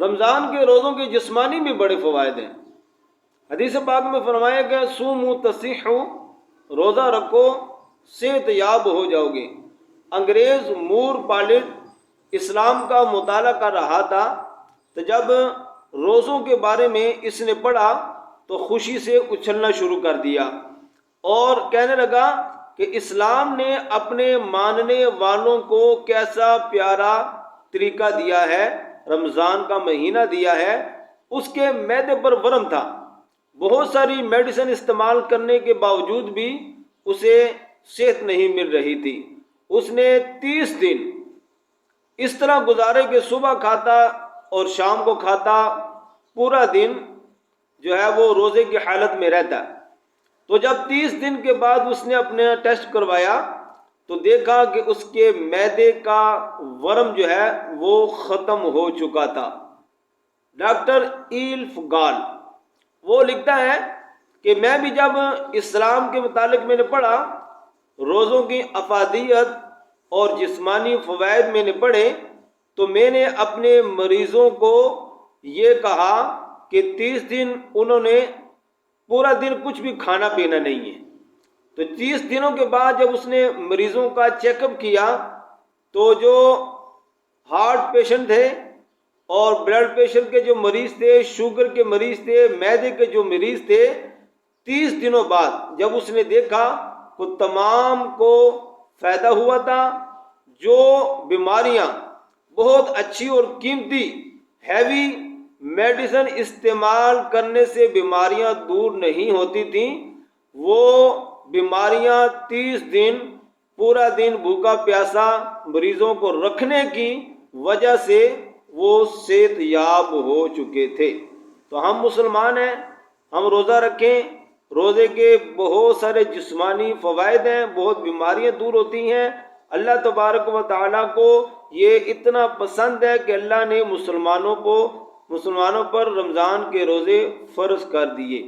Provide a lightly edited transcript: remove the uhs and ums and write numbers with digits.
رمضان کے روزوں کے جسمانی بھی بڑے فوائد ہیں۔ حدیث پاک میں فرمایا گیا صوموا تصحوا، روزہ رکھو صحت یاب ہو جاؤ گے۔ انگریز مور پالٹ اسلام کا مطالعہ کر رہا تھا، تو جب روزوں کے بارے میں اس نے پڑھا تو خوشی سے اچھلنا شروع کر دیا اور کہنے لگا کہ اسلام نے اپنے ماننے والوں کو کیسا پیارا طریقہ دیا ہے، رمضان کا مہینہ دیا ہے۔ اس کے معدے پر ورم تھا، بہت ساری میڈیسن استعمال کرنے کے باوجود بھی اسے صحت نہیں مل رہی تھی۔ اس نے 30 دن اس طرح گزارے کہ صبح کھاتا اور شام کو کھاتا، پورا دن جو ہے وہ روزے کی حالت میں رہتا۔ تو جب 30 دن کے بعد اس نے اپنا ٹیسٹ کروایا تو دیکھا کہ اس کے معدے کا ورم جو ہے وہ ختم ہو چکا تھا۔ ڈاکٹر ایلف گال وہ لکھتا ہے کہ میں بھی جب اسلام کے متعلق میں نے پڑھا، روزوں کی افادیت اور جسمانی فوائد میں نے پڑھے، تو میں نے اپنے مریضوں کو یہ کہا کہ 30 دن انہوں نے پورا دن کچھ بھی کھانا پینا نہیں ہے۔ تو 30 دنوں کے بعد جب اس نے مریضوں کا چیک اپ کیا تو جو ہارٹ پیشنٹ تھے اور بلڈ پریشر کے جو مریض تھے، شوگر کے مریض تھے، معدے کے جو مریض تھے، 30 دنوں بعد جب اس نے دیکھا تو تمام کو فائدہ ہوا تھا۔ جو بیماریاں بہت اچھی اور قیمتی ہیوی میڈیسن استعمال کرنے سے بیماریاں دور نہیں ہوتی تھیں، وہ بیماریاں 30 دن پورا دن بھوکا پیاسا مریضوں کو رکھنے کی وجہ سے وہ صحت یاب ہو چکے تھے۔ تو ہم مسلمان ہیں، ہم روزہ رکھیں۔ روزے کے بہت سارے جسمانی فوائد ہیں، بہت بیماریاں دور ہوتی ہیں۔ اللہ تبارک و تعالیٰ کو یہ اتنا پسند ہے کہ اللہ نے مسلمانوں پر رمضان کے روزے فرض کر دیے۔